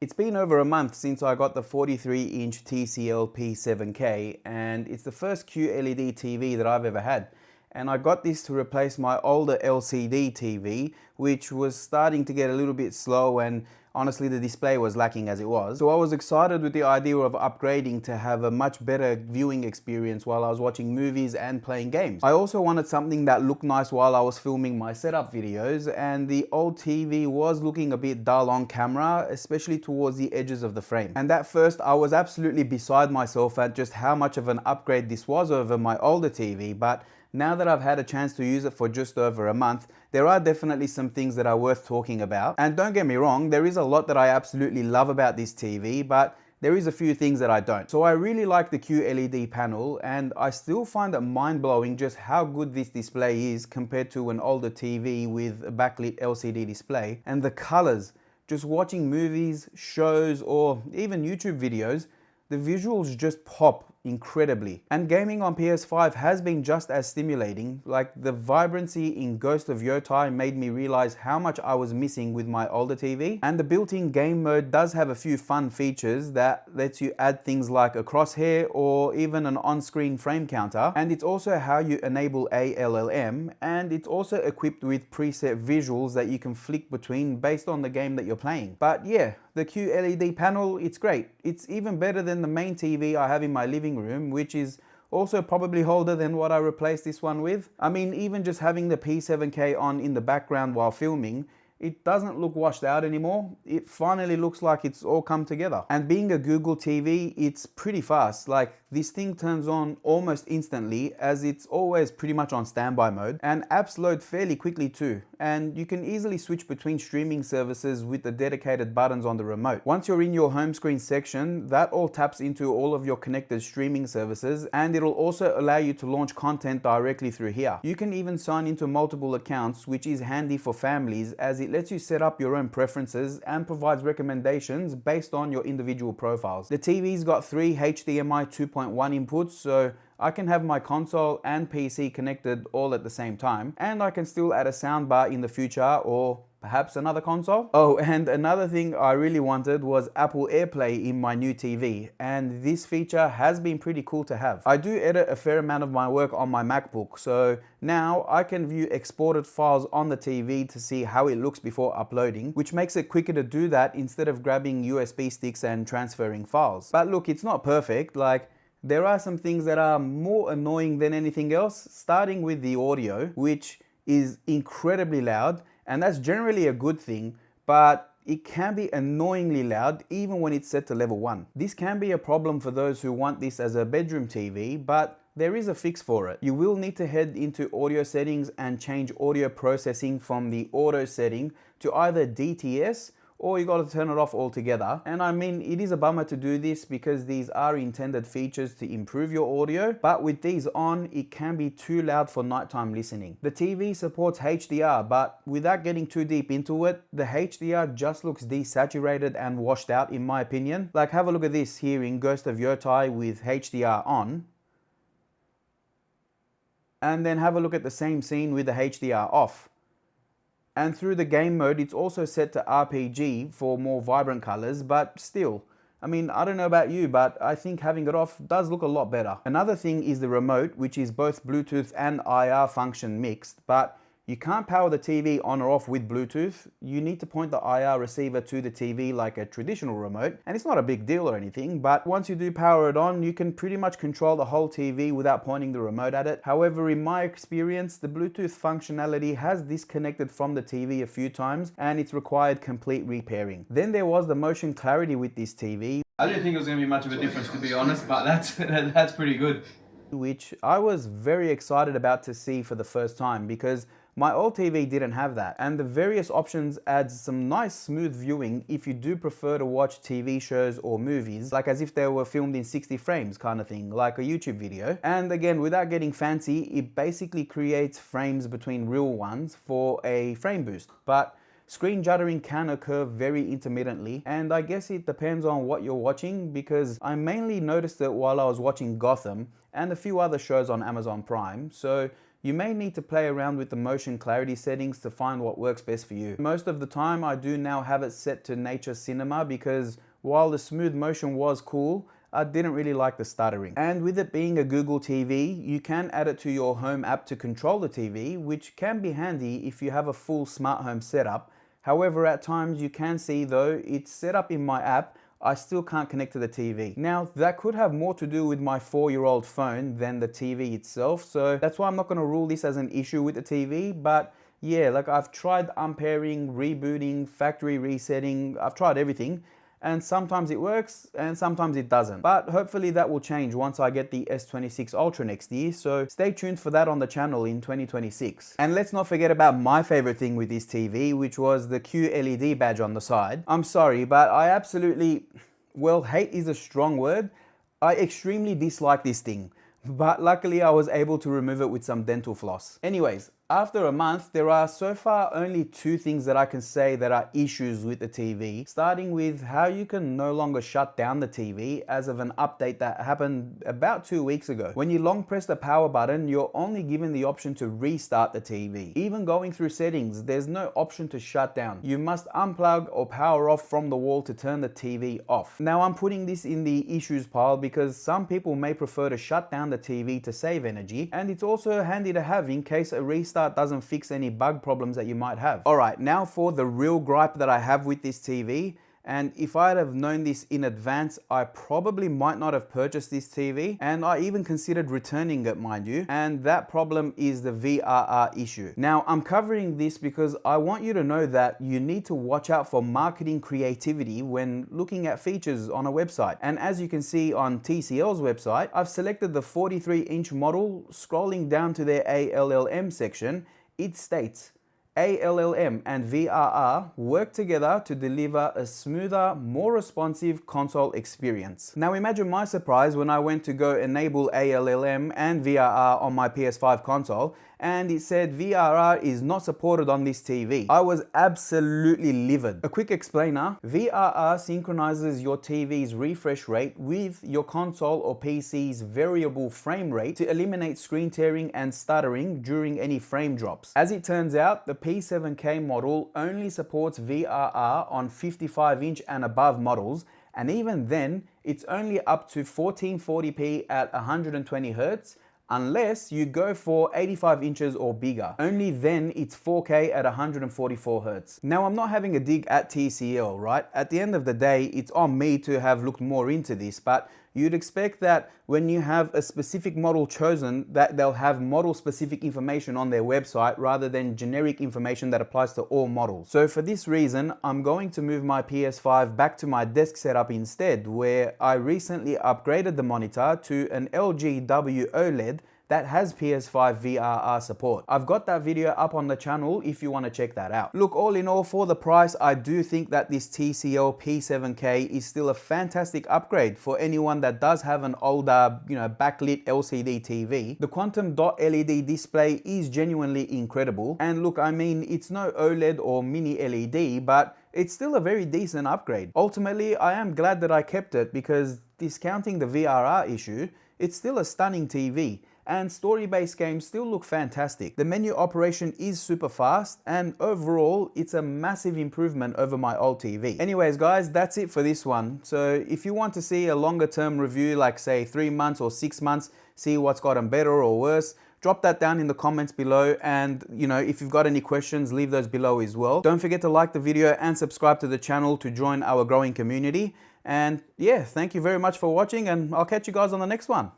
It's been over a month since I got the 43-inch TCL P7K, and it's the first QLED TV that I've ever had. And I got this to replace my older LCD TV, which was starting to get a little bit slow, and honestly the display was lacking as it was. So I was excited with the idea of upgrading to have a much better viewing experience while I was watching movies and playing games. I also wanted something that looked nice while I was filming my setup videos, and the old TV was looking a bit dull on camera, especially towards the edges of the frame. And at first I was absolutely beside myself at just how much of an upgrade this was over my older TV, but now that I've had a chance to use it for just over a month, there are definitely some things that are worth talking about. And don't get me wrong, there is a lot that I absolutely love about this TV, but there is a few things that I don't. So I really like the QLED panel, and I still find it mind-blowing just how good this display is compared to an older TV with a backlit LCD display. And the colors, just watching movies, shows, or even YouTube videos, the visuals just pop incredibly. And gaming on PS5 has been just as stimulating. Like, the vibrancy in Ghost of Yotai made me realize how much I was missing with my older TV. And the built-in game mode does have a few fun features that lets you add things like a crosshair or even an on-screen frame counter. And it's also how you enable ALLM, and it's also equipped with preset visuals that you can flick between based on the game that you're playing. But yeah, the QLED panel, it's great. It's even better than the main TV I have in my living room, which is also probably older than what I replaced this one with. I mean, even just having the P7K on in the background while filming, it doesn't look washed out anymore. It finally looks like it's all come together. And being a Google TV, it's pretty fast. Like, this thing turns on almost instantly, as it's always pretty much on standby mode, and apps load fairly quickly too. And you can easily switch between streaming services with the dedicated buttons on the remote. Once you're in your home screen section, that all taps into all of your connected streaming services, and it'll also allow you to launch content directly through here. You can even sign into multiple accounts, which is handy for families, as it lets you set up your own preferences and provides recommendations based on your individual profiles. The TV's got 3 HDMI 2.1 inputs, so I can have my console and PC connected all at the same time, and I can still add a soundbar in the future, or perhaps another console. Oh, and another thing I really wanted was Apple AirPlay in my new TV, and this feature has been pretty cool to have. I do edit a fair amount of my work on my MacBook, so now I can view exported files on the TV to see how it looks before uploading, which makes it quicker to do that instead of grabbing USB sticks and transferring files. But look, it's not perfect. Like, there are some things that are more annoying than anything else, starting with the audio, which is incredibly loud, and that's generally a good thing, but it can be annoyingly loud even when it's set to level 1. This can be a problem for those who want this as a bedroom TV, but there is a fix for it. You will need to head into audio settings and change audio processing from the auto setting to either DTS, or you got to turn it off altogether. And I mean, it is a bummer to do this because these are intended features to improve your audio, but with these on, it can be too loud for nighttime listening. The TV supports HDR, but without getting too deep into it, the HDR just looks desaturated and washed out in my opinion. Like, have a look at this here in Ghost of Yotai with HDR on, and then have a look at the same scene with the HDR off. And through the game mode, it's also set to RPG for more vibrant colors, but still, I mean, I don't know about you, but I think having it off does look a lot better. Another thing is the remote, which is both Bluetooth and IR function mixed, but you can't power the TV on or off with Bluetooth. You need to point the IR receiver to the TV like a traditional remote, and it's not a big deal or anything, but once you do power it on, you can pretty much control the whole TV without pointing the remote at it. However, in my experience, the Bluetooth functionality has disconnected from the TV a few times, and it's required complete repairing. Then there was the motion clarity with this TV. I didn't think it was going to be much of a difference, to be honest, but that's pretty good. Which I was very excited about to see for the first time, because my old TV didn't have that, and the various options adds some nice smooth viewing if you do prefer to watch TV shows or movies, like as if they were filmed in 60 frames kind of thing, like a YouTube video. And again, without getting fancy, it basically creates frames between real ones for a frame boost. But screen juddering can occur very intermittently, and I guess it depends on what you're watching, because I mainly noticed it while I was watching Gotham and a few other shows on Amazon Prime. So you may need to play around with the motion clarity settings to find what works best for you. Most of the time I do now have it set to nature cinema because while the smooth motion was cool, I didn't really like the stuttering. And with it being a Google TV, you can add it to your home app to control the TV, which can be handy if you have a full smart home setup. However, at times you can see though it's set up in my app, I still can't connect to the TV. Now, that could have more to do with my 4-year-old phone than the TV itself, so that's why I'm not gonna rule this as an issue with the TV, but yeah, like I've tried unpairing, rebooting, factory resetting, I've tried everything, and sometimes it works and sometimes it doesn't. But hopefully that will change once I get the S26 Ultra next year, so stay tuned for that on the channel in 2026. And let's not forget about my favorite thing with this TV, which was the QLED badge on the side. I'm sorry, but I absolutely, well, hate is a strong word. I extremely dislike this thing, but luckily I was able to remove it with some dental floss. Anyways, after a month, there are so far only 2 things that I can say that are issues with the TV, starting with how you can no longer shut down the TV as of an update that happened about 2 weeks ago. When you long press the power button, you're only given the option to restart the TV. Even going through settings, there's no option to shut down. You must unplug or power off from the wall to turn the TV off. Now I'm putting this in the issues pile because some people may prefer to shut down the TV to save energy, and it's also handy to have in case a restart doesn't fix any bug problems that you might have. Alright, now for the real gripe that I have with this TV, and if I'd have known this in advance, I probably might not have purchased this TV, and I even considered returning it, mind you, and that problem is the VRR issue. Now, I'm covering this because I want you to know that you need to watch out for marketing creativity when looking at features on a website. And as you can see on TCL's website, I've selected the 43-inch model. Scrolling down to their ALLM section, it states, ALLM and VRR work together to deliver a smoother, more responsive console experience. Now imagine my surprise when I went to go enable ALLM and VRR on my PS5 console and it said VRR is not supported on this TV. I was absolutely livid. A quick explainer, VRR synchronizes your TV's refresh rate with your console or PC's variable frame rate to eliminate screen tearing and stuttering during any frame drops. As it turns out, the P7K model only supports VRR on 55-inch and above models, and even then, it's only up to 1440p at 120 Hz, unless you go for 85 inches or bigger. Only then it's 4K at 144 Hz. Now I'm not having a dig at TCL, right? At the end of the day, it's on me to have looked more into this, but you'd expect that when you have a specific model chosen, that they'll have model specific information on their website rather than generic information that applies to all models. So for this reason, I'm going to move my PS5 back to my desk setup instead, where I recently upgraded the monitor to an LG OLED that has PS5 VRR support. I've got that video up on the channel if you want to check that out. Look, all in all, for the price, I do think that this TCL P7K is still a fantastic upgrade for anyone that does have an older, backlit LCD TV. The quantum dot LED display is genuinely incredible. And look, I mean, it's no OLED or mini LED, but it's still a very decent upgrade. Ultimately, I am glad that I kept it because discounting the VRR issue, it's still a stunning TV. And story-based games still look fantastic. The menu operation is super fast, and overall, it's a massive improvement over my old TV. Anyways, guys, that's it for this one. So if you want to see a longer term review, like say 3 months or 6 months, see what's gotten better or worse, drop that down in the comments below, and if you've got any questions, leave those below as well. Don't forget to like the video and subscribe to the channel to join our growing community. And yeah, thank you very much for watching, and I'll catch you guys on the next one.